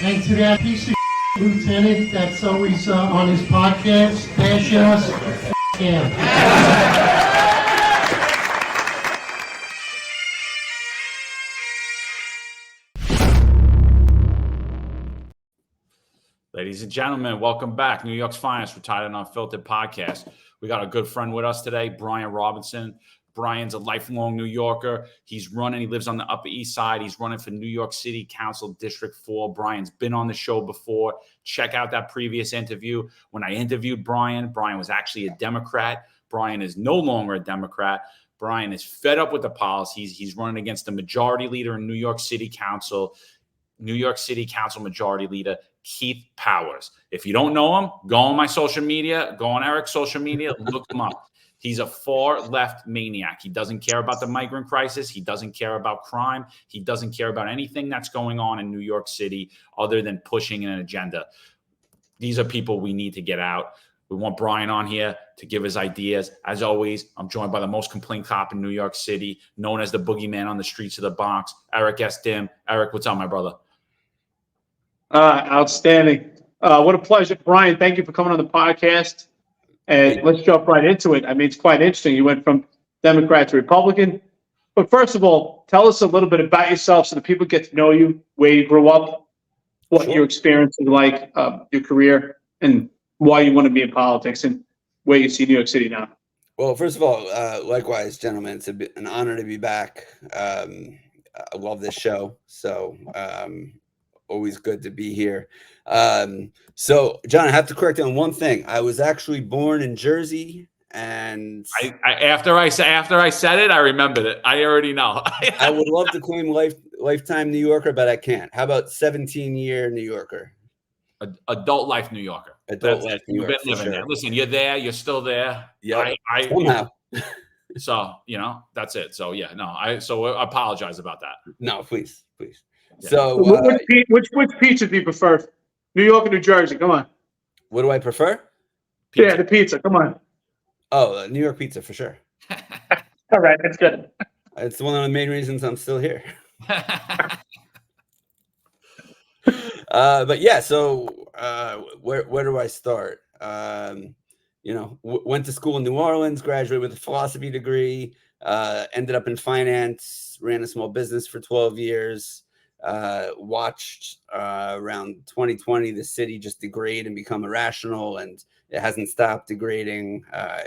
And to that piece of lieutenant that's always on his podcast, bash us, him. Ladies and gentlemen, welcome back. New York's Finest Retired Unfiltered podcast. We got a good friend with us today, Brian Robinson. Brian's a lifelong New Yorker. He lives on the Upper East Side. He's running for New York City Council District 4. Brian's been on the show before. Check out that previous interview. When I interviewed Brian was actually a Democrat. Brian is no longer a Democrat. Brian is fed up with the policies. He's running against the majority leader in New York City Council Majority Leader, Keith Powers. If you don't know him, go on my social media, go on Eric's social media, look him up. He's a far left maniac. He doesn't care about the migrant crisis. He doesn't care about crime. He doesn't care about anything that's going on in New York City other than pushing an agenda. These are people we need to get out. We want Brian on here to give his ideas. As always, I'm joined by the most complained cop in New York City, known as the boogeyman on the streets of the Bronx, Eric S. Dim. Eric, what's up, my brother? Outstanding. What a pleasure. Brian, thank you for coming on the podcast. And let's jump right into it. I mean, it's quite interesting. You went from Democrat to Republican. But first of all, tell us a little bit about yourself so that people get to know you, where you grew up, what your experience is like, your career, and why you want to be in politics and where you see New York City now. Well, first of all, likewise, gentlemen, it's an honor to be back. I love this show. So always good to be here. So, John, I have to correct you on one thing. I was actually born in Jersey, and after I said it, I remembered it. I already know. I would love to claim lifetime New Yorker, but I can't. How about 17-year New Yorker? Adult life New Yorker. Adult life New Yorker. You've been living there. Listen, you're there. You're still there. Yeah. Somehow. So that's it. So So I apologize about that. No, please. Yeah. So, which pizza do you prefer? New York or New Jersey? Come on. What do I prefer? Pizza. Yeah, the pizza. Come on. Oh, New York pizza for sure. All right, that's good. It's one of the main reasons I'm still here. But yeah, so where do I start? Went to school in New Orleans, graduated with a philosophy degree, ended up in finance, ran a small business for 12 years. Watched around 2020 the city just degrade and become irrational, and it hasn't stopped degrading.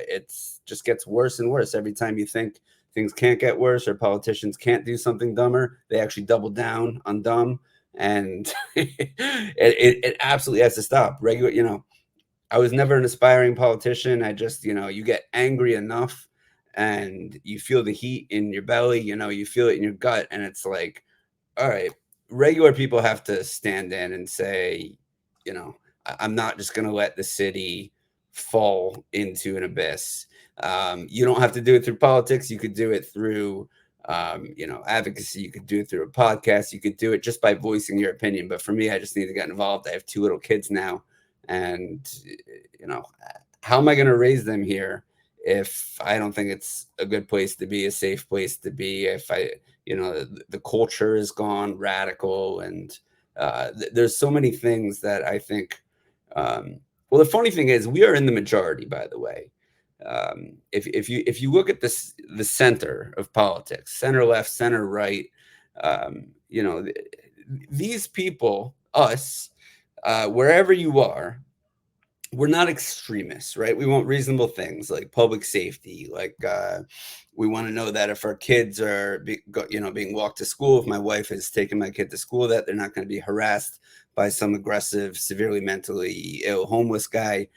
It's just gets worse and worse. Every time you think things can't get worse or politicians can't do something dumber, they actually double down on dumb, and it absolutely has to stop. I was never an aspiring politician. I just, you get angry enough and you feel the heat in your belly, you feel it in your gut, and it's like, all right, regular people have to stand in and say, I'm not just going to let the city fall into an abyss. You don't have to do it through politics. You could do it through, advocacy. You could do it through a podcast. You could do it just by voicing your opinion. But for me, I just need to get involved. I have 2 little kids now. And, how am I going to raise them here if I don't think it's a good place to be, a safe place to be, if the culture is gone radical, and there's so many things that I think, well, the funny thing is we are in the majority, by the way. If you look at the center of politics, center left, center right, these people, us, wherever you are, we're not extremists, right? We want reasonable things like public safety. Like we want to know that if our kids are, being walked to school, if my wife is taking my kid to school, that they're not going to be harassed by some aggressive, severely mentally ill homeless guy.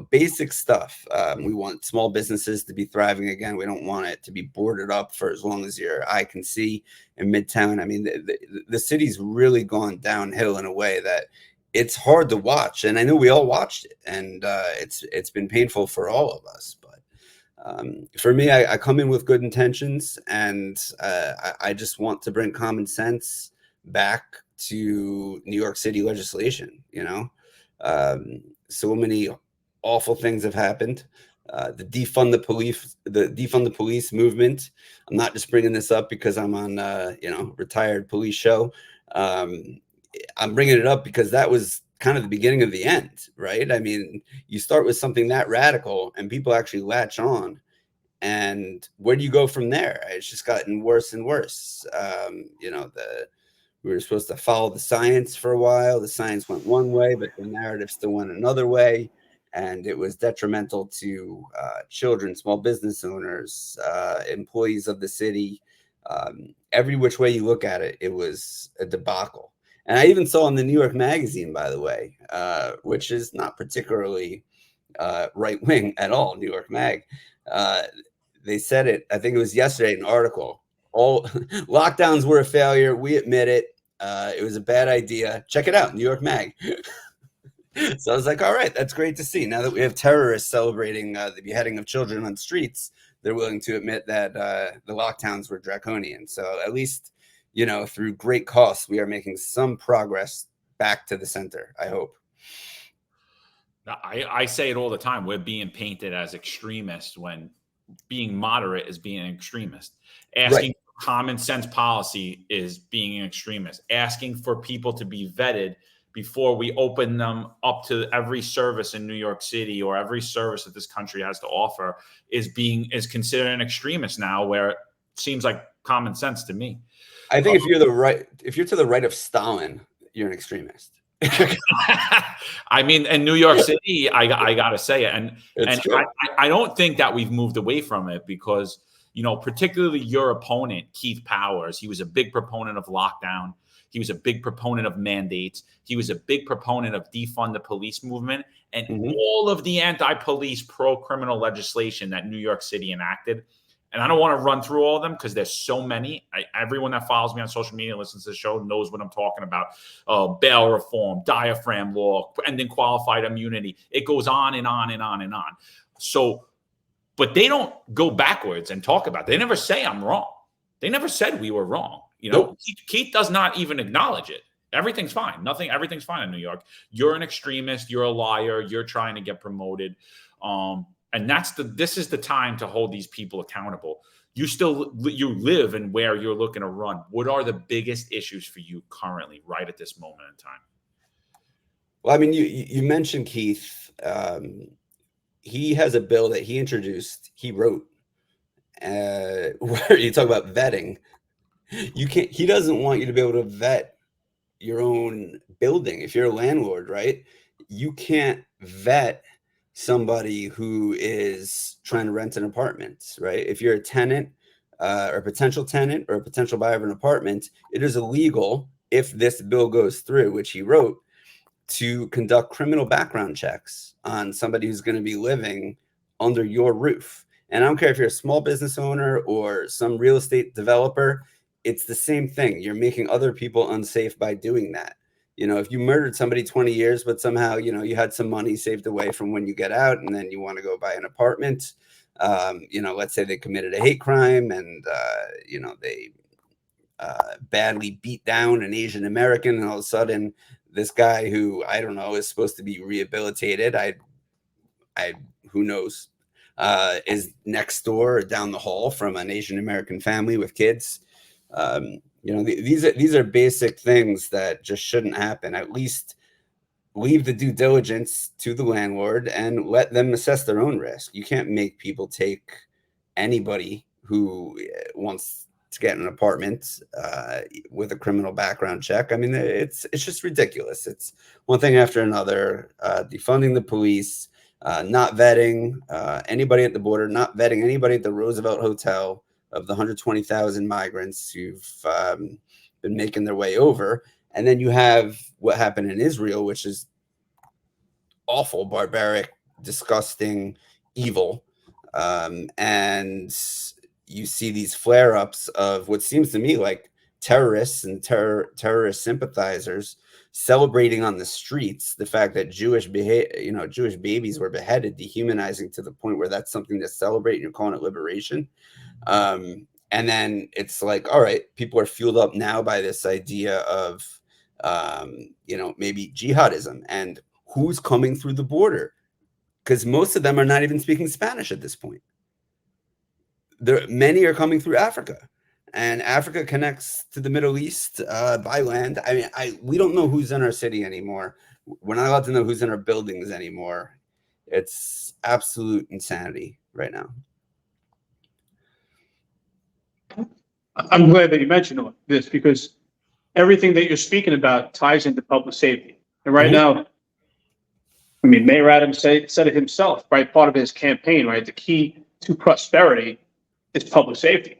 Basic stuff. We want small businesses to be thriving again. We don't want it to be boarded up for as long as your eye can see in Midtown. I mean, the city's really gone downhill in a way that it's hard to watch, and I know we all watched it, and it's been painful for all of us. But for me, I come in with good intentions, and I just want to bring common sense back to New York City legislation. So many awful things have happened. The defund the police movement. I'm not just bringing this up because I'm on retired police show. I'm bringing it up because that was kind of the beginning of the end, right? I mean, you start with something that radical and people actually latch on. And where do you go from there? It's just gotten worse and worse. You know, we were supposed to follow the science for a while. The science went one way, but the narrative still went another way. And it was detrimental to children, small business owners, employees of the city. Every which way you look at it, it was a debacle. And I even saw in the New York Magazine, by the way, which is not particularly right wing at all, New York Mag. They said it, I think it was yesterday, an article. All lockdowns were a failure. We admit it. It was a bad idea. Check it out, New York Mag. So I was like, all right, that's great to see. Now that we have terrorists celebrating the beheading of children on streets, they're willing to admit that the lockdowns were draconian. So at least, you know, through great costs, we are making some progress back to the center, I hope. I say it all the time. We're being painted as extremists when being moderate is being an extremist. Asking Right. for common sense policy is being an extremist. Asking for people to be vetted before we open them up to every service in New York City or every service that this country has to offer is considered an extremist now, where it seems like common sense to me. I think if you're to the right of Stalin, you're an extremist. I mean, in New York City, I gotta say it, and true. I don't think that we've moved away from it because, you know, particularly your opponent, Keith Powers, he was a big proponent of lockdown. He was a big proponent of mandates. He was a big proponent of defund the police movement and all of the anti-police, pro-criminal legislation that New York City enacted. And I don't want to run through all of them because there's so many. Everyone that follows me on social media and listens to the show knows what I'm talking about. Bail reform, diaphragm law, ending qualified immunity. It goes on and on and on and on. So, but they don't go backwards and talk about it. They never say I'm wrong. They never said we were wrong. You know, nope. Keith does not even acknowledge it. Everything's fine. Everything's fine in New York. You're an extremist. You're a liar. You're trying to get promoted. And this is the time to hold these people accountable. You live in where you're looking to run. What are the biggest issues for you currently, right at this moment in time? Well, I mean, you mentioned Keith. He has a bill that he introduced. He wrote where you talk about vetting. He doesn't want you to be able to vet your own building. If you're a landlord, right? You can't vet somebody who is trying to rent an apartment, right? If you're a tenant or a potential tenant or a potential buyer of an apartment, it is illegal, if this bill goes through, which he wrote, to conduct criminal background checks on somebody who's going to be living under your roof. And I don't care if you're a small business owner or some real estate developer, it's the same thing. You're making other people unsafe by doing that. You know, if you murdered somebody 20 years, but somehow, you know, you had some money saved away from when you get out and then you want to go buy an apartment, you know, let's say they committed a hate crime and, you know, they badly beat down an Asian American, and all of a sudden this guy who, I don't know, is supposed to be rehabilitated, who knows, is next door or down the hall from an Asian American family with kids. You know, these are basic things that just shouldn't happen. At least leave the due diligence to the landlord and let them assess their own risk. You can't make people take anybody who wants to get an apartment with a criminal background check. I mean, it's just ridiculous. It's one thing after another. Defunding the police, not vetting anybody at the border, not vetting anybody at the Roosevelt Hotel of the 120,000 migrants who've been making their way over. And then you have what happened in Israel, which is awful, barbaric, disgusting, evil. And you see these flare-ups of what seems to me like terrorists and terrorist sympathizers celebrating on the streets the fact that Jewish babies were beheaded, dehumanizing to the point where that's something to celebrate and you're calling it liberation. And then it's like, all right, people are fueled up now by this idea of, you know, maybe jihadism and who's coming through the border, because most of them are not even speaking Spanish at this point. Many are coming through Africa. and Africa connects to the Middle East by land. I mean, we don't know who's in our city anymore. We're not allowed to know who's in our buildings anymore. It's absolute insanity right now. I'm glad that you mentioned this, because everything that you're speaking about ties into public safety. And right now, I mean, Mayor Adams said it himself, right? Part of his campaign, right? The key to prosperity is public safety.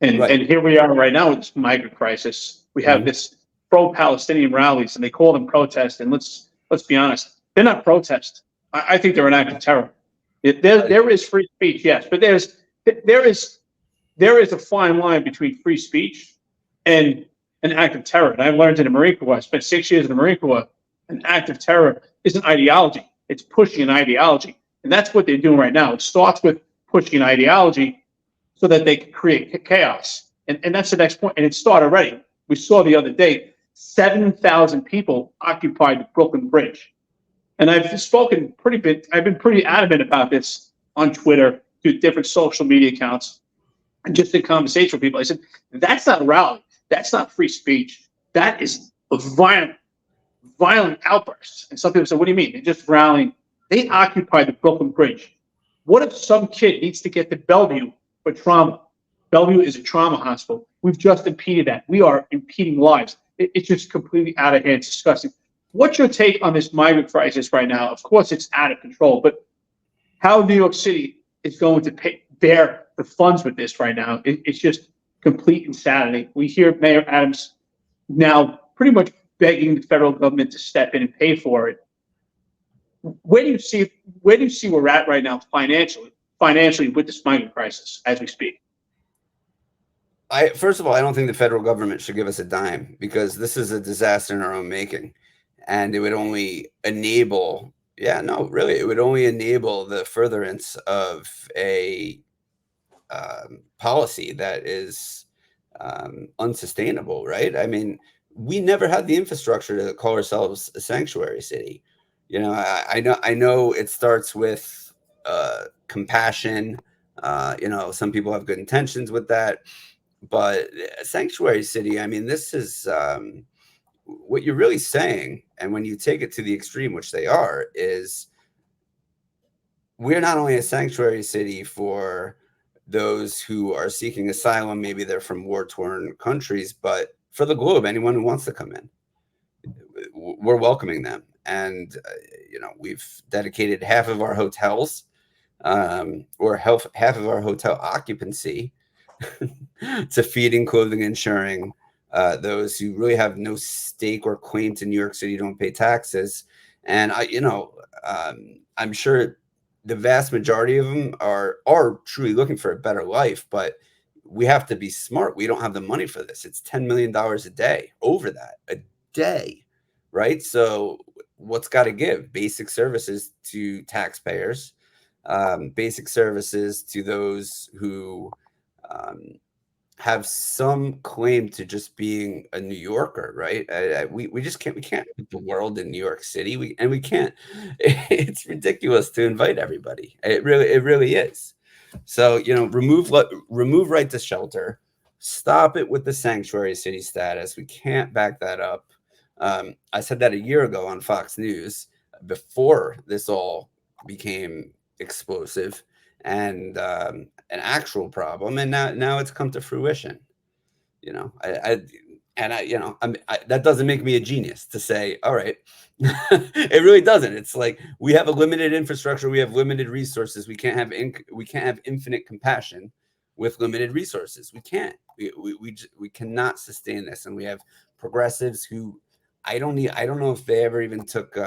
And here we are right now with this migrant crisis. We have this pro-Palestinian rallies, and they call them protests. And let's be honest, they're not protests. I think they're an act of terror. There is free speech, yes, but there is a fine line between free speech and an act of terror. And I've learned in the Marine Corps, I spent 6 years in the Marine Corps, an act of terror is an ideology. It's pushing an ideology. And that's what they're doing right now. It starts with pushing an ideology so that they can create chaos. And that's the next point. And it started already. We saw the other day, 7,000 people occupied the Brooklyn Bridge. And I've been pretty adamant about this on Twitter, through different social media accounts, and just in conversation with people. I said, that's not a rally. That's not free speech. That is a violent outburst. And some people say, what do you mean? They're just rallying. They occupied the Brooklyn Bridge. What if some kid needs to get to Bellevue for trauma? Bellevue is a trauma hospital. We've just impeded that. We are impeding lives. It's just completely out of hand. It's disgusting. What's your take on this migrant crisis right now? Of course, it's out of control, but how New York City is going to bear the funds with this right now, it's just complete insanity. We hear Mayor Adams now pretty much begging the federal government to step in and pay for it. Where do you see where we're at right now financially with this migrant crisis as we speak? First of all, I don't think the federal government should give us a dime, because this is a disaster in our own making, and it would only enable, it would only enable the furtherance of a policy that is unsustainable, right? I mean, we never had the infrastructure to call ourselves a sanctuary city. You know, I know it starts with compassion. Some people have good intentions with that, but a sanctuary city, I mean, this is what you're really saying. And when you take it to the extreme, which they are, is we're not only a sanctuary city for those who are seeking asylum, maybe they're from war-torn countries, but for the globe, anyone who wants to come in, we're welcoming them. And, we've dedicated half of our hotels or half of our hotel occupancy to feeding, clothing, insuring those who really have no stake or claim to New York City, don't pay taxes. And I'm sure the vast majority of them are truly looking for a better life, but we have to be smart. We don't have the money for this. It's $10 million a day, over that a day, right? So what's got to give? Basic services to taxpayers, basic services to those who have some claim to just being a New Yorker, right? We just can't. We can't put the world in New York City. We can't. It's ridiculous to invite everybody. It really is. So remove right to shelter. Stop it with the sanctuary city status. We can't back that up. I said that a year ago on Fox News, before this all became explosive and an actual problem, and now it's come to fruition. That doesn't make me a genius to say, all right. It really doesn't. It's like, we have a limited infrastructure, we have limited resources. We can't have infinite compassion with limited resources. We can't. We cannot sustain this. And we have progressives who I don't know if they ever even took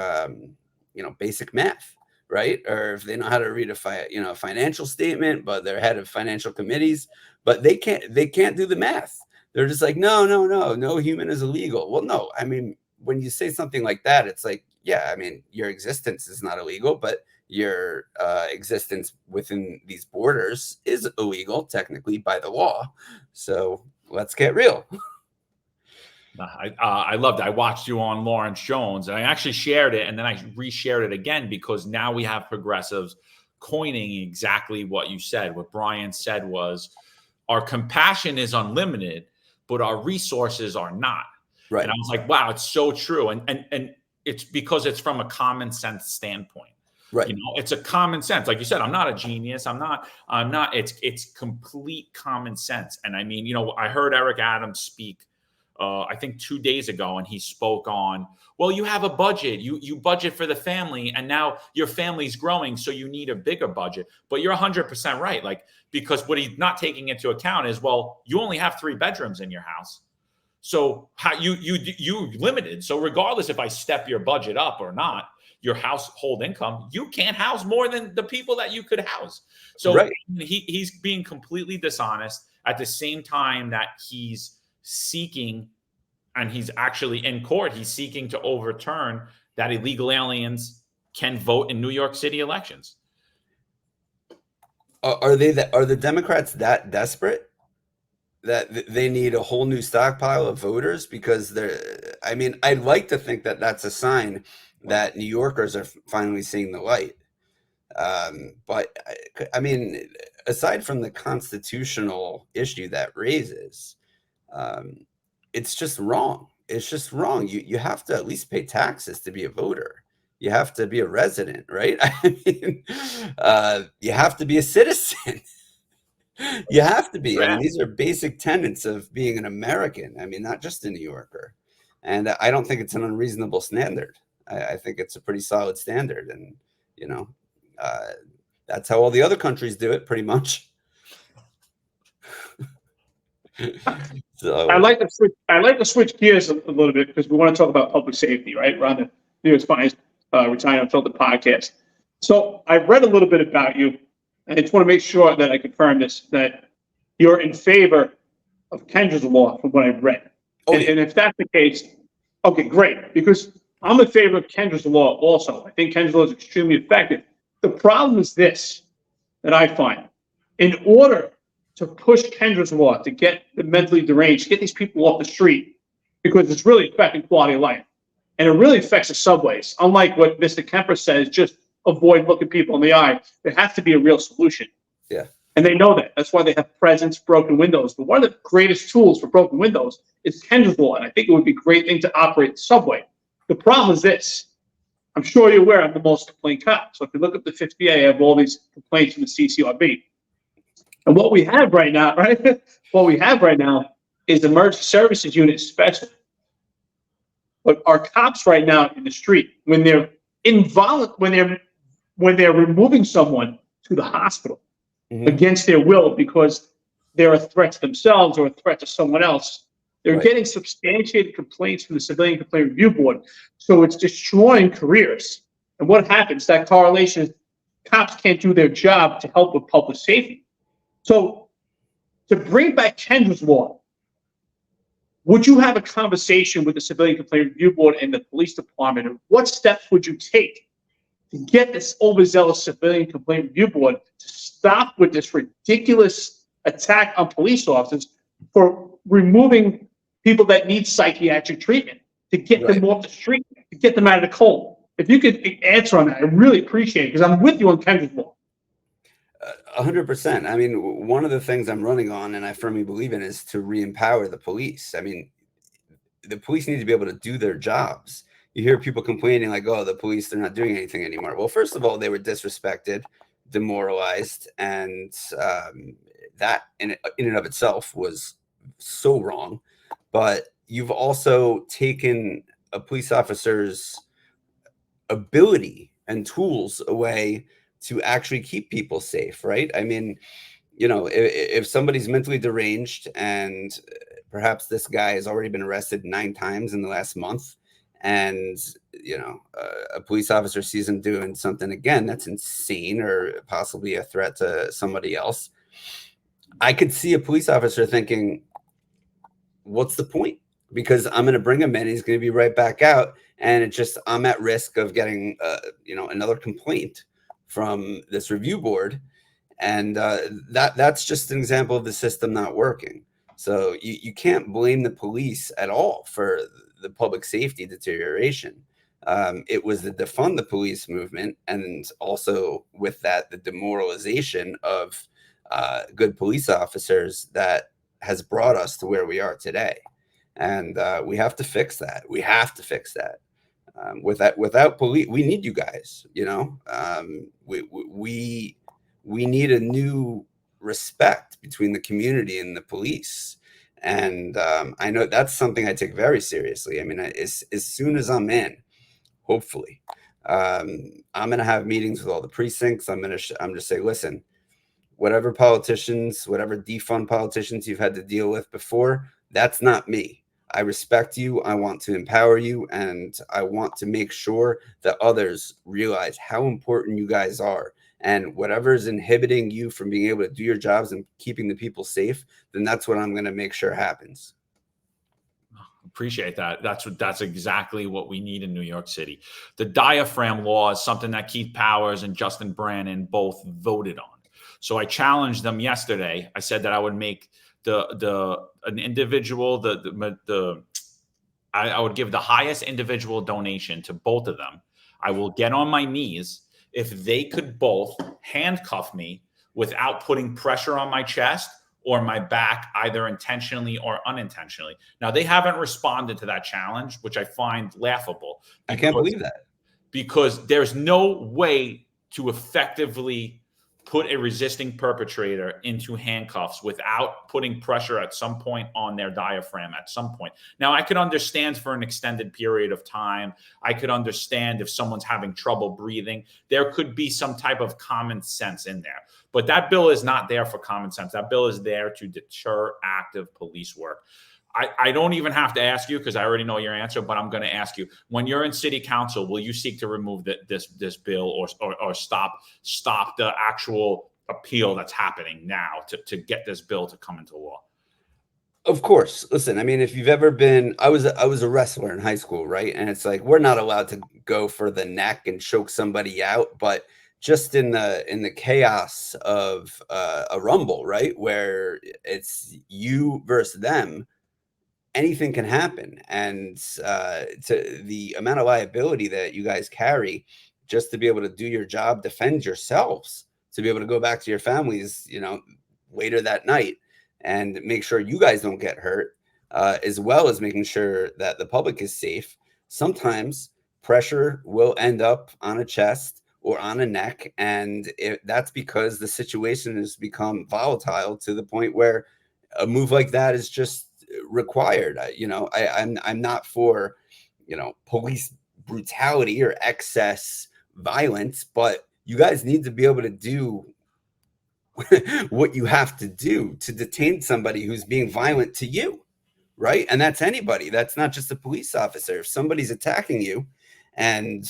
basic math, right? Or if they know how to read a financial statement, but they're head of financial committees, but they can't do the math. They're just like, no human is illegal. Well, no, I mean, when you say something like that, it's like, yeah, I mean, your existence is not illegal, but your existence within these borders is illegal technically by the law. So let's get real. I loved it. I watched you on Lawrence Jones, and I actually shared it, and then I reshared it again, because now we have progressives coining exactly what you said. What Brian said was, our compassion is unlimited, but our resources are not. Right. And I was like, wow, it's so true. And it's because it's from a common sense standpoint. Right. You know, it's a common sense. Like you said, I'm not a genius. I'm not, it's complete common sense. And I mean, you know, I heard Eric Adams speak, I think 2 days ago, and he spoke on, well, you have a budget, you budget for the family, and now your family's growing, so you need a bigger budget. But you're 100% right. Like, because what he's not taking into account is, well, you only have 3 bedrooms in your house. So how you limited. So regardless if I step your budget up or not, your household income, you can't house more than the people that you could house. So right. He's being completely dishonest at the same time that he's seeking, and he's actually in court, he's seeking to overturn that illegal aliens can vote in New York City elections. Are the Democrats that desperate that they need a whole new stockpile of voters? Because I mean, I'd like to think that that's a sign that New Yorkers are finally seeing the light. But I mean, aside from the constitutional issue that raises, it's just wrong. It's just wrong. You have to at least pay taxes to be a voter. You have to be a resident, right? I mean, you have to be a citizen. You have to be. I mean, these are basic tenets of being an American. I mean, not just a New Yorker. And I don't think it's an unreasonable standard. I think it's a pretty solid standard. And, you know, that's how all the other countries do it, pretty much. So I like to switch gears a little bit because we want to talk about public safety, right? We're on the New York Finest Retired Unfiltered podcast. So I read a little bit about you, and I just want to make sure that I confirm this, that you're in favor of Kendra's law from what I've read. Oh, and if that's the case, okay, great. Because I'm in favor of Kendra's law also. I think Kendra's law is extremely effective. The problem is this, that I find. In order to push Kendra's law to get the mentally deranged, get these people off the street, because it's really affecting quality of life. And it really affects the subways. Unlike what Mr. Kemper says, just avoid looking people in the eye. There has to be a real solution. Yeah. And they know that. That's why they have presents, broken windows. But one of the greatest tools for broken windows is Kendra's law. And I think it would be a great thing to operate the subway. The problem is this. I'm sure you're aware I'm the most complained cop. So if you look at the 50A, I have all these complaints from the CCRB. And what we have right now, right? What we have right now is emergency services unit special. But our cops right now in the street, when they're when they're removing someone to the hospital against their will because they're a threat to themselves or a threat to someone else, they're getting substantiated complaints from the Civilian Complaint Review Board. So it's destroying careers. And what happens? That correlation is cops can't do their job to help with public safety. So to bring back Kendra's law, would you have a conversation with the Civilian Complaint Review Board and the police department? And what steps would you take to get this overzealous Civilian Complaint Review Board to stop with this ridiculous attack on police officers for removing people that need psychiatric treatment, to get them off the street, to get them out of the cold? If you could answer on that, I really appreciate it, because I'm with you on Kendra's law. 100%. I mean, one of the things I'm running on, and I firmly believe in, is to re-empower the police. I mean, the police need to be able to do their jobs. You hear people complaining like, oh, the police, they're not doing anything anymore. Well, first of all, they were disrespected, demoralized, and that in and of itself was so wrong. But you've also taken a police officer's ability and tools away to actually keep people safe, right? I mean, you know, if somebody's mentally deranged, and perhaps this guy has already been arrested 9 times in the last month, and, you know, a police officer sees him doing something again that's insane or possibly a threat to somebody else, I could see a police officer thinking, what's the point? Because I'm going to bring him in, he's going to be right back out, and it's just, I'm at risk of getting, you know, another complaint from this review board. And that's just an example of the system not working. So you can't blame the police at all for the public safety deterioration. It was the defund the police movement, and also with that, the demoralization of good police officers that has brought us to where we are today. And we have to fix that. We have to fix that. Without police, we need you guys. You know, we need a new respect between the community and the police. And I know that's something I take very seriously. I mean, as soon as I'm in, hopefully, I'm going to have meetings with all the precincts. I'm just say, listen, whatever politicians, whatever defund politicians you've had to deal with before, that's not me. I respect you. I want to empower you. And I want to make sure that others realize how important you guys are. And whatever is inhibiting you from being able to do your jobs and keeping the people safe, then that's what I'm going to make sure happens. Appreciate that. That's exactly what we need in New York City. The diaphragm law is something that Keith Powers and Justin Brannon both voted on. So I challenged them yesterday. I said that I would make an individual I would give the highest individual donation to both of them. I will get on my knees if they could both handcuff me without putting pressure on my chest or my back, either intentionally or unintentionally. Now, they haven't responded to that challenge, which I find laughable. I can't believe that. Because there's no way to effectively put a resisting perpetrator into handcuffs without putting pressure at some point on their diaphragm at some point. Now, I could understand for an extended period of time. I could understand if someone's having trouble breathing. There could be some type of common sense in there. But that bill is not there for common sense. That bill is there to deter active police work. I don't even have to ask you because I already know your answer, but I'm going to ask you, when you're in city council, will you seek to remove this bill or stop the actual appeal that's happening now to get this bill to come into law? Of course. Listen, I mean, if you've ever been, I was a wrestler in high school, right? And it's like, we're not allowed to go for the neck and choke somebody out, but just in the chaos of a rumble, right? Where it's you versus them, anything can happen. And to the amount of liability that you guys carry just to be able to do your job, defend yourselves, to be able to go back to your families, you know, later that night and make sure you guys don't get hurt, as well as making sure that the public is safe. Sometimes pressure will end up on a chest or on a neck. And that's because the situation has become volatile to the point where a move like that is just required. I'm not for, police brutality or excess violence, but you guys need to be able to do what you have to do to detain somebody who's being violent to you, right? And that's anybody. That's not just a police officer. If somebody's attacking you and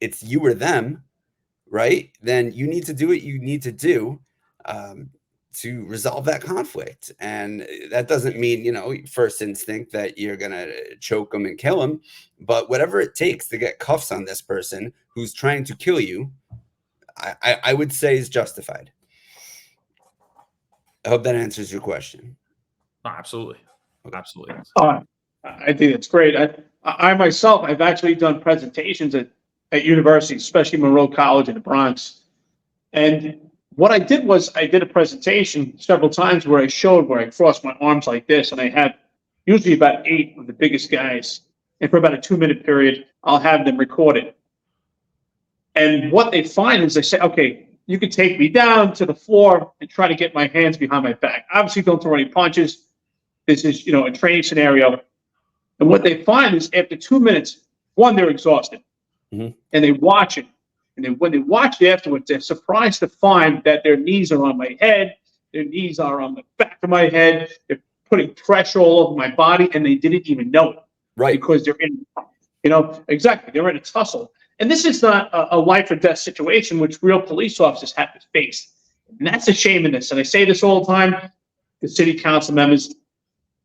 it's you or them, right, then you need to do what you need to do to resolve that conflict. And that doesn't mean, first instinct that you're going to choke them and kill them, but whatever it takes to get cuffs on this person who's trying to kill you, I would say is justified. I hope that answers your question. Oh, absolutely. Absolutely. I think it's great. I myself, I've actually done presentations at universities, especially Monroe College in the Bronx. And what I did was I did a presentation several times where I showed where I crossed my arms like this, and I had usually about 8 of the biggest guys. And for about a 2-minute period, I'll have them record it. And what they find is they say, okay, you can take me down to the floor and try to get my hands behind my back. Obviously, don't throw any punches. This is, a training scenario. And what they find is after 2 minutes, one, they're exhausted. Mm-hmm. And they watch it. And then when they watch it afterwards, they're surprised to find that their knees are on my head. Their knees are on the back of my head. They're putting pressure all over my body, and they didn't even know it. Right. Because they're in, exactly. They're in a tussle. And this is not a life or death situation, which real police officers have to face. And that's a shame in this. And I say this all the time. The city council members,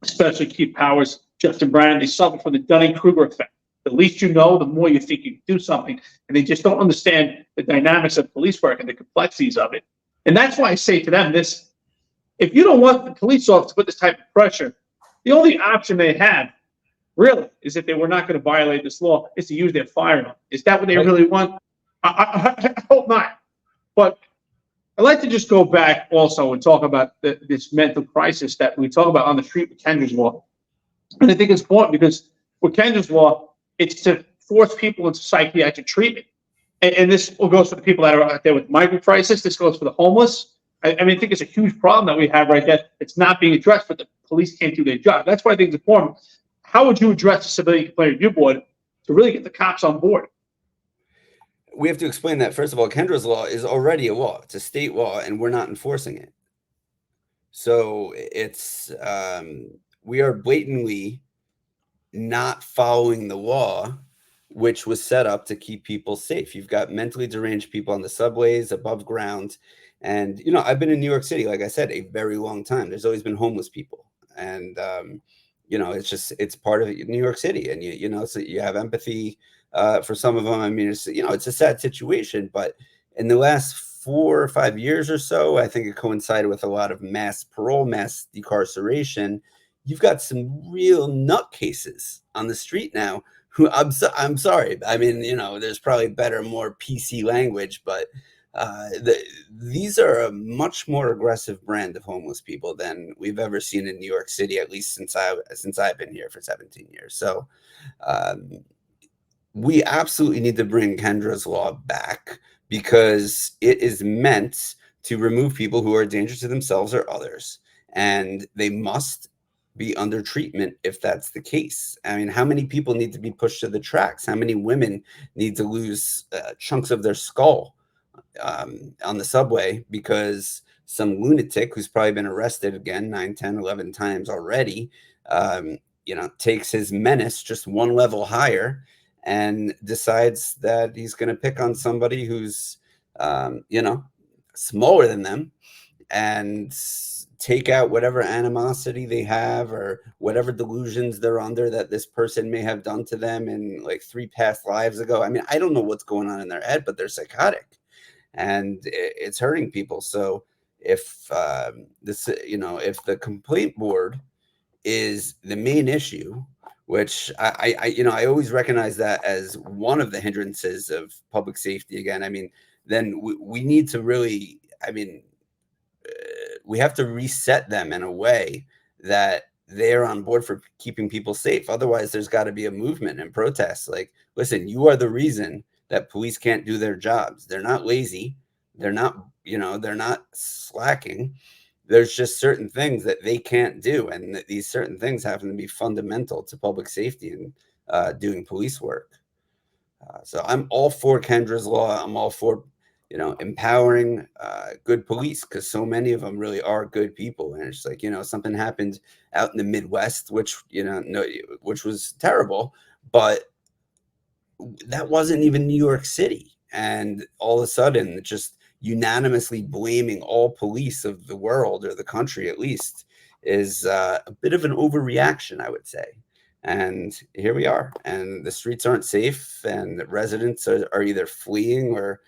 especially Keith Powers, Justin Brannon, they suffer from the Dunning-Kruger effect. The least you know, the more you think you can do something. And they just don't understand the dynamics of police work and the complexities of it. And that's why I say to them this: if you don't want the police officer to put this type of pressure, the only option they have, really, is if they were not going to violate this law, is to use their firearm. Is that what they really want? I hope not. But I'd like to just go back also and talk about this mental crisis that we talk about on the street with Kendra's Law. And I think it's important because with Kendra's Law, it's to force people into psychiatric treatment. And this goes for the people that are out there with migrant crisis. This goes for the homeless. I mean, I think it's a huge problem that we have right there. It's not being addressed, but the police can't do their job. That's why I think it's important. How would you address the Civilian Complaint Review Board to really get the cops on board? We have to explain that, first of all, Kendra's Law is already a law. It's a state law, and we're not enforcing it. So it's we are blatantly not following the law, which was set up to keep people safe. You've got mentally deranged people on the subways, above ground. And, you know, I've been in New York City, like I said, a very long time. There's always been homeless people. And, you know, it's part of New York City. And, you know, so you have empathy for some of them. I mean, it's, you know, it's a sad situation. But in the last 4 or 5 years or so, I think it coincided with a lot of mass parole, mass decarceration. You've got some real nutcases on the street now who I'm sorry. I mean, you know, there's probably better, more PC language, but these are a much more aggressive brand of homeless people than we've ever seen in New York City, at least since I've been here for 17 years. So we absolutely need to bring Kendra's Law back because it is meant to remove people who are dangerous to themselves or others, and they must be under treatment if that's the case. I mean, how many people need to be pushed to the tracks? How many women need to lose chunks of their skull on the subway because some lunatic who's probably been arrested again 9, 10, 11 times already, you know, takes his menace just one level higher and decides that he's going to pick on somebody who's, you know, smaller than them and take out whatever animosity they have or whatever delusions they're under that this person may have done to them in like 3 past lives ago. I mean, I don't know what's going on in their head, but they're psychotic and it's hurting people. So if you know, if the complaint board is the main issue, which you know, I always recognize that as one of the hindrances of public safety again, I mean, then we need to really, I mean, we have to reset them in a way that they're on board for keeping people safe. Otherwise, there's got to be a movement and protest. Like, listen, you are the reason that police can't do their jobs. They're not lazy. They're not, you know, they're not slacking. There's just certain things that they can't do. And these certain things happen to be fundamental to public safety and doing police work. So I'm all for Kendra's Law. I'm all for, you know, empowering good police because so many of them really are good people. And it's like, you know, something happened out in the Midwest, which, you know, which was terrible, but that wasn't even New York City. And all of a sudden, just unanimously blaming all police of the world or the country, at least, is a bit of an overreaction, I would say. And here we are, and the streets aren't safe, and residents are either fleeing or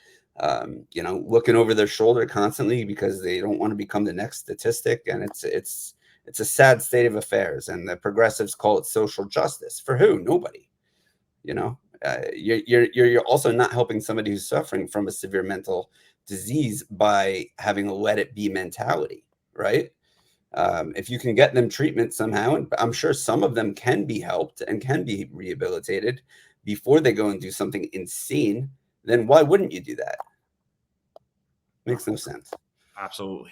you know, looking over their shoulder constantly because they don't want to become the next statistic. And it's a sad state of affairs. And the progressives call it social justice. For who? Nobody. You know, you're also not helping somebody who's suffering from a severe mental disease by having a let it be mentality, right? If you can get them treatment somehow, and I'm sure some of them can be helped and can be rehabilitated before they go and do something insane, then why wouldn't you do that? Makes no sense. Absolutely.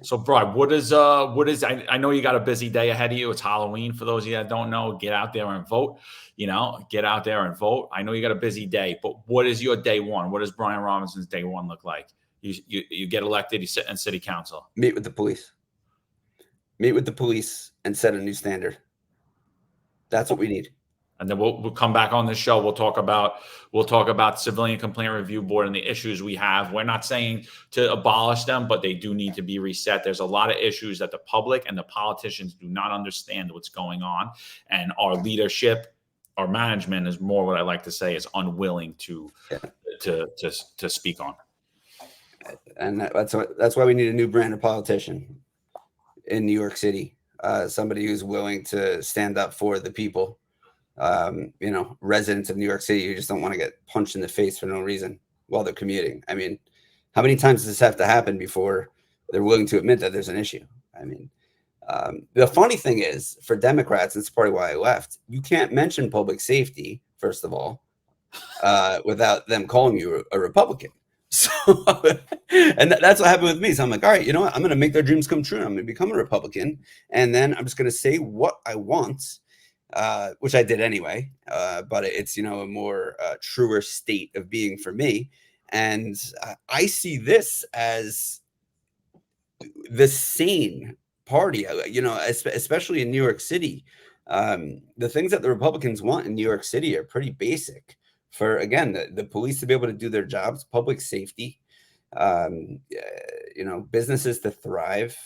So, Brad, what is I know you got a busy day ahead of you. It's Halloween. For those of you that don't know, get out there and vote. You know, get out there and vote. I know you got a busy day, but what is your day one? What does Brian Robinson's day one look like? You get elected, you sit in city council. Meet with the police. Meet with the police and set a new standard. That's what we need. And then we'll come back on this show. We'll talk about Civilian Complaint Review Board and the issues we have. We're not saying to abolish them, but they do need to be reset. There's a lot of issues that the public and the politicians do not understand what's going on, and our leadership, our management is more what I like to say is unwilling to speak on. And that's why we need a new brand of politician in New York City. Somebody who's willing to stand up for the people. You know, residents of New York City who just don't want to get punched in the face for no reason while they're commuting. I mean, How many times does this have to happen before they're willing to admit that there's an issue? I mean, the funny thing is, for Democrats, and it's part of why I left, you can't mention public safety, first of all, without them calling you a Republican. So, and that's what happened with me. So I'm like, all right, you know what? I'm going to make their dreams come true. I'm going to become a Republican. And then I'm just going to say what I want, which I did anyway. But it's, you know, a more truer state of being for me. And I see this as the sane party, you know, especially in New York City. The things that the Republicans want in New York City are pretty basic. For, again, the police to be able to do their jobs, public safety, you know, businesses to thrive,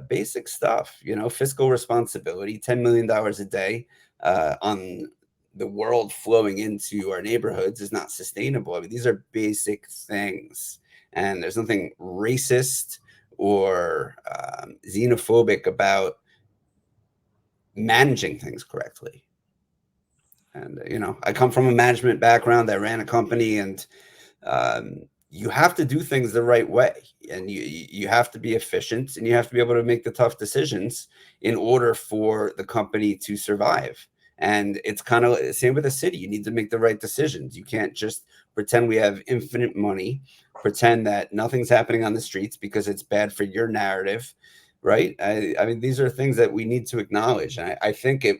basic stuff, you know, fiscal responsibility, $10 million a day on the world flowing into our neighborhoods is not sustainable. I mean, these are basic things, and there's nothing racist or xenophobic about managing things correctly. And, you know, I come from a management background. I ran a company, and you have to do things the right way, and you have to be efficient, and you have to be able to make the tough decisions in order for the company to survive. And it's kind of the same with the city. You need to make the right decisions. You can't just pretend we have infinite money, pretend that nothing's happening on the streets because it's bad for your narrative. Right. I mean, these are things that we need to acknowledge. And I think if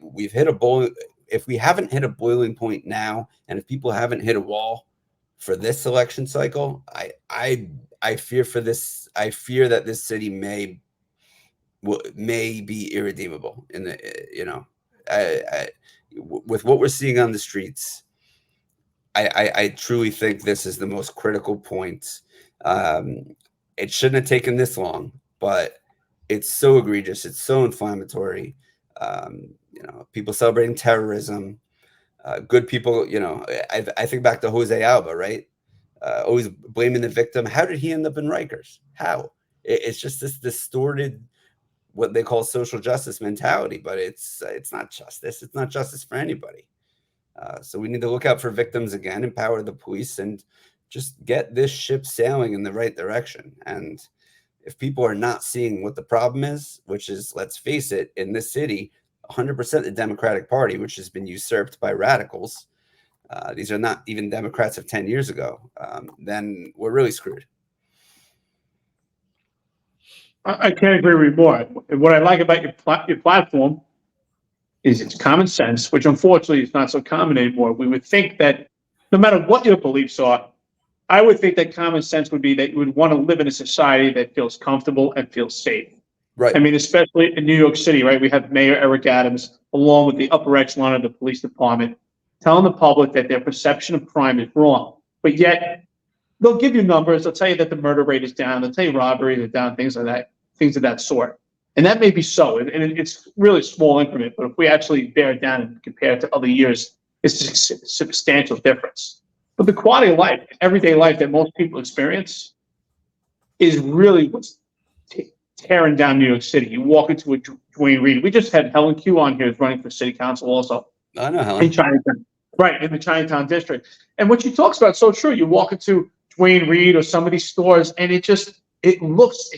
we haven't hit a boiling point now, and if people haven't hit a wall for this election cycle, I fear for this. I fear that this city may be irredeemable in the, you know, with what we're seeing on the streets. I truly think this is the most critical point. It shouldn't have taken this long, but it's so egregious. It's so inflammatory. You know, people celebrating terrorism, good people. You know, I think back to Jose Alba, right? Always blaming the victim. How did he end up in Rikers? How? It's just this distorted, what they call social justice mentality, but it's not justice. It's not justice for anybody. So we need to look out for victims again, empower the police, and just get this ship sailing in the right direction. And if people are not seeing what the problem is, which is, let's face it, in this city, 100% the Democratic Party, which has been usurped by radicals. These are not even Democrats of 10 years ago. Then we're really screwed. I can't agree with you more. What I like about your platform is it's common sense, which unfortunately is not so common anymore. We would think that no matter what your beliefs are, I would think that common sense would be that you would want to live in a society that feels comfortable and feels safe. Right. I mean, especially in New York City, right? We have Mayor Eric Adams, along with the upper echelon of the police department, telling the public that their perception of crime is wrong. But yet, they'll give you numbers. They'll tell you that the murder rate is down. They'll tell you robberies are down, things like that, things of that sort. And that may be so, and it's really a small increment. But if we actually bear it down and compare it to other years, it's a substantial difference. But the quality of life, everyday life that most people experience, is really what's tearing down New York City. You walk into a Duane Reade. We just had Helen Q on here, who's running for city council also. I know Helen. In Chinatown, right, in the Chinatown district. And what she talks about is so true. You walk into Duane Reade or some of these stores, and it's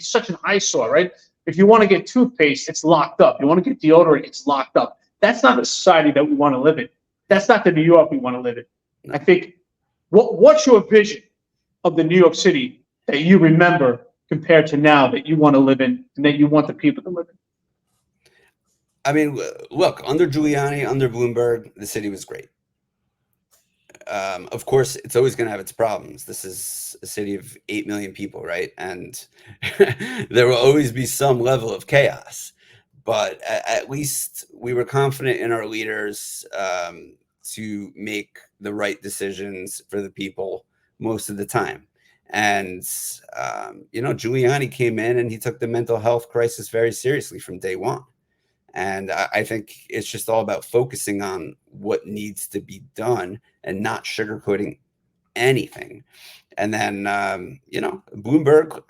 such an eyesore, right? If you want to get toothpaste, it's locked up. You want to get deodorant, it's locked up. That's not the society that we want to live in. That's not the New York we want to live in. I think, what's your vision of the New York City that you remember compared to now that you want to live in and that you want the people to live in? I mean, look, under Giuliani, under Bloomberg, the city was great. Of course, it's always going to have its problems. This is a city of 8 million people, right? And there will always be some level of chaos. But at least we were confident in our leaders to make the right decisions for the people most of the time. And, you know, Giuliani came in and he took the mental health crisis very seriously from day one. And I think it's just all about focusing on what needs to be done and not sugarcoating anything. And then, you know, Bloomberg,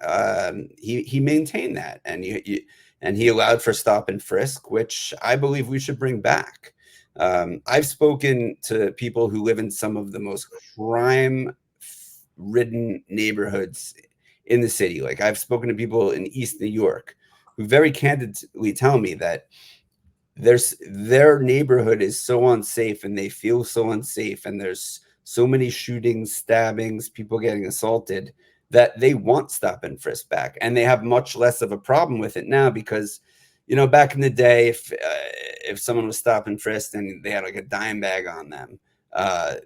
he maintained that, and he allowed for stop and frisk, which I believe we should bring back. I've spoken to people who live in some of the most crime-ridden neighborhoods in the city. Like I've spoken to people in East New York who very candidly tell me that their neighborhood is so unsafe and they feel so unsafe, and there's so many shootings, stabbings, people getting assaulted, that they want stop and frisk back, and they have much less of a problem with it now because, you know, back in the day, if someone was stop and frisked and they had like a dime bag on them,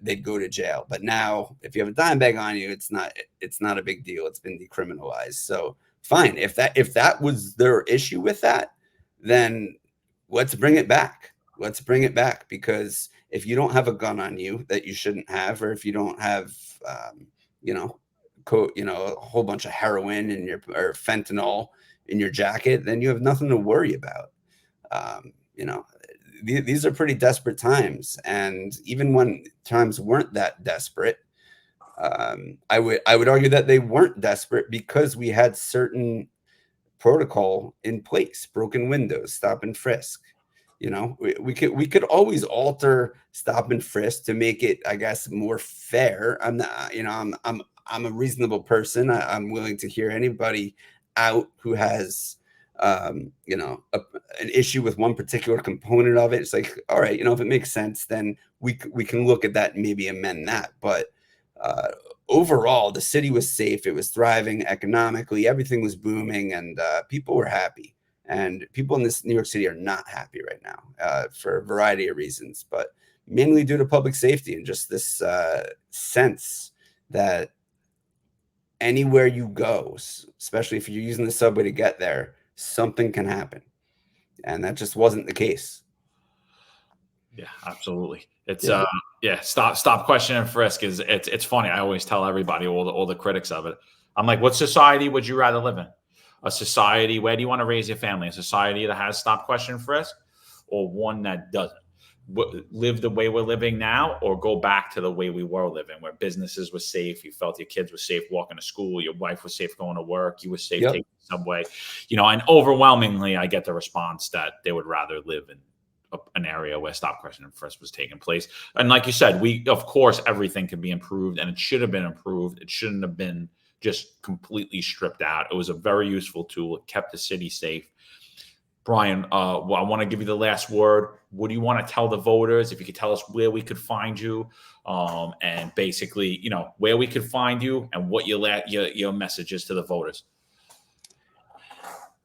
they'd go to jail. But now, if you have a dime bag on you, it's not a big deal. It's been decriminalized. So fine, if that was their issue with that, then let's bring it back. Let's bring it back, because if you don't have a gun on you that you shouldn't have, or if you don't have, a whole bunch of heroin in your, or fentanyl in your jacket, then you have nothing to worry about. These are pretty desperate times, and even when times weren't that desperate, I would argue that they weren't desperate because we had certain protocol in place: broken windows, stop and frisk. You know, we could always alter stop and frisk to make it, I guess, more fair. I'm not, I'm a reasonable person. I'm willing to hear anybody out who has, an issue with one particular component of it. It's like, all right, if it makes sense, then we can look at that and maybe amend that. But overall, the city was safe. It was thriving economically. Everything was booming, and people were happy. And people in this New York City are not happy right now for a variety of reasons, but mainly due to public safety and just this sense that anywhere you go, especially if you're using the subway to get there, something can happen. And that just wasn't the case. Yeah, absolutely. It's stop, question, and frisk is it's funny. I always tell everybody, all the critics of it, I'm like, what society would you rather live in? A society, where do you want to raise your family? A society that has stop, question, frisk, or one that doesn't? Live the way we're living now, or go back to the way we were living, where businesses were safe, you felt your kids were safe walking to school, your wife was safe going to work, you were safe taking the subway, and overwhelmingly I get the response that they would rather live in an area where stop, question, and frisk was taking place. And like you said, of course everything can be improved, and it should have been improved. It shouldn't have been just completely stripped out. It was a very useful tool. It kept the city safe. Brian, I want to give you the last word. What do you want to tell the voters? If you could tell us where we could find you, and basically, where we could find you, and what your message is to the voters.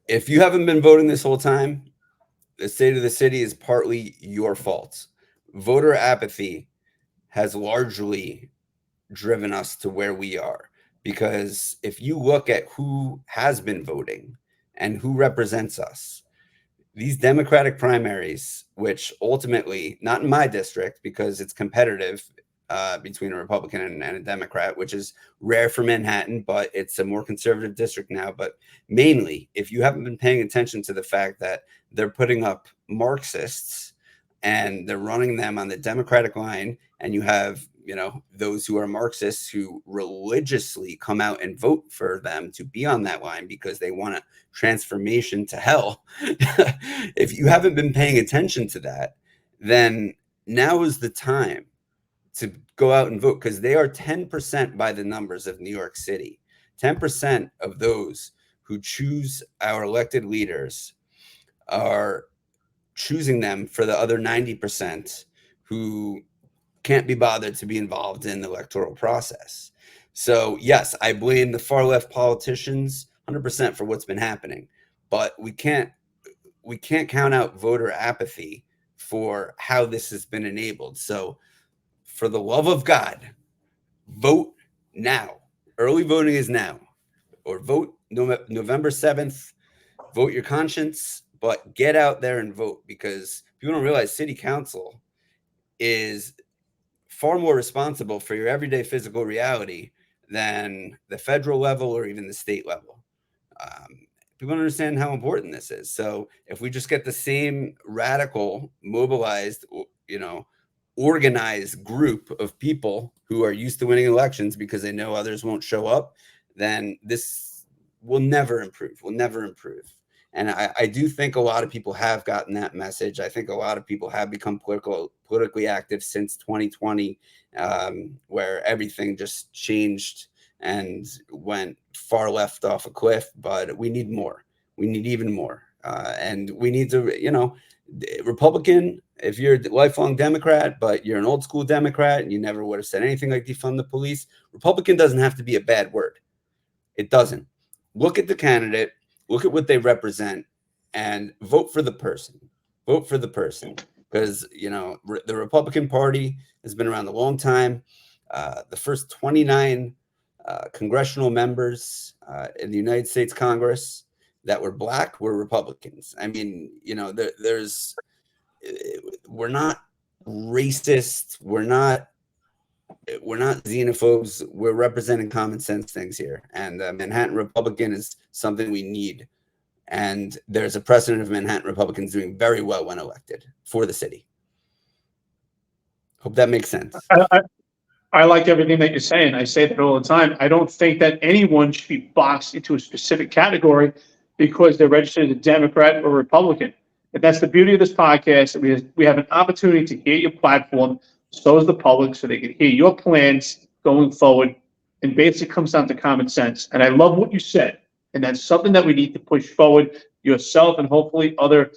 If you haven't been voting this whole time, the state of the city is partly your fault. Voter apathy has largely driven us to where we are. Because if you look at who has been voting and who represents us, these Democratic primaries, which ultimately, not in my district because it's competitive between a Republican and a Democrat, which is rare for Manhattan, but it's a more conservative district now. But mainly, if you haven't been paying attention to the fact that they're putting up Marxists and they're running them on the Democratic line, and you have those who are Marxists who religiously come out and vote for them to be on that line because they want a transformation to hell. If you haven't been paying attention to that, then now is the time to go out and vote, because they are 10% by the numbers of New York City. 10% of those who choose our elected leaders are choosing them for the other 90% who can't be bothered to be involved in the electoral process. So yes, I blame the far left politicians 100% for what's been happening, but we can't count out voter apathy for how this has been enabled. So for the love of God, vote now. Early voting is now, or vote November 7th, vote your conscience, but get out there and vote, because people don't realize city council is far more responsible for your everyday physical reality than the federal level or even the state level. People don't understand how important this is. So if we just get the same radical, mobilized, organized group of people who are used to winning elections because they know others won't show up, then this will never improve. And I do think a lot of people have gotten that message. I think a lot of people have become politically active since 2020, where everything just changed and went far left off a cliff, but we need more. We need even more. And we need to, Republican, if you're a lifelong Democrat, but you're an old school Democrat and you never would have said anything like defund the police, Republican doesn't have to be a bad word. It doesn't. Look at the candidate, look at what they represent, and vote for the person. Vote for the person. Because, the Republican Party has been around a long time. The first 29 congressional members in the United States Congress that were Black were Republicans. I mean, we're not racist. We're not xenophobes. We're representing common sense things here. And Manhattan Republican is something we need. And there's a precedent of Manhattan Republicans doing very well when elected for the city. Hope that makes sense. I like everything that you're saying. I say that all the time. I don't think that anyone should be boxed into a specific category because they're registered as a Democrat or Republican. And that's the beauty of this podcast. That we have an opportunity to hear your platform, so is the public, so they can hear your plans going forward. And basically comes down to common sense. And I love what you said. And that's something that we need to push forward, yourself and hopefully other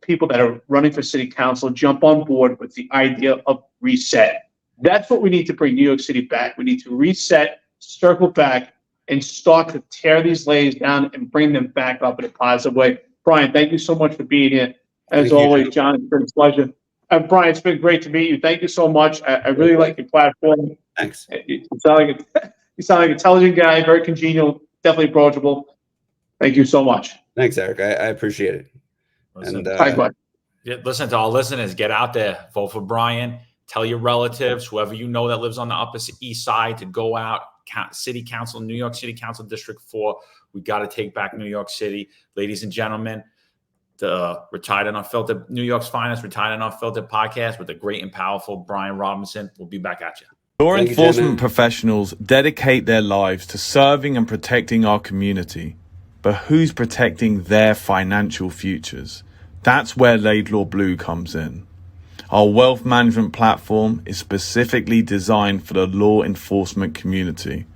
people that are running for city council jump on board with the idea of reset. That's what we need to bring New York City back. We need to reset, circle back, and start to tear these layers down and bring them back up in a positive way. Brian, thank you so much for being here. As always, John, it's been a pleasure. Brian, it's been great to meet you. Thank you so much. I really like your platform. Thanks. You sound like an intelligent guy, very congenial, definitely approachable. Thank you so much. Thanks, Eric. I appreciate it. Listen, Listen to all listeners. Get out there. Vote for Brian. Tell your relatives, whoever you know that lives on the Upper East Side, to go out. City Council, New York City Council District 4. We got to take back New York City. Ladies and gentlemen, the Retired and Unfiltered, New York's Finest Retired and Unfiltered podcast with the great and powerful Brian Robinson. We'll be back at you. Law enforcement professionals dedicate their lives to serving and protecting our community. But who's protecting their financial futures? That's where Laidlaw Blue comes in. Our wealth management platform is specifically designed for the law enforcement community.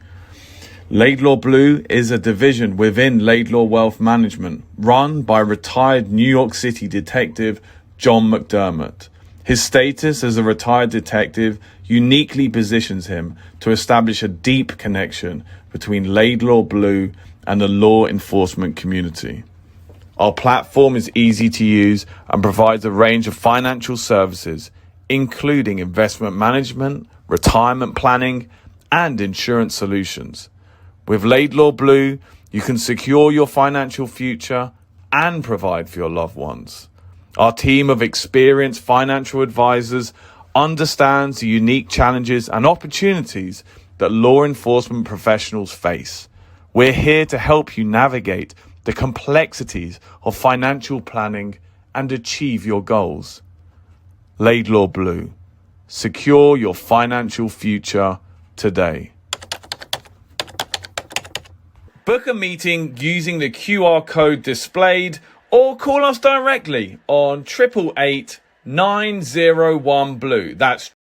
Laidlaw Blue is a division within Laidlaw Wealth Management, run by retired New York City detective John McDermott. His status as a retired detective uniquely positions him to establish a deep connection between Laidlaw Blue and the law enforcement community. Our platform is easy to use and provides a range of financial services, including investment management, retirement planning, and insurance solutions. With Laidlaw Blue, you can secure your financial future and provide for your loved ones. Our team of experienced financial advisors understands the unique challenges and opportunities that law enforcement professionals face. We're here to help you navigate the complexities of financial planning and achieve your goals. Laidlaw Blue. Secure your financial future today. Book a meeting using the QR code displayed or call us directly on 888-901-BLUE. That's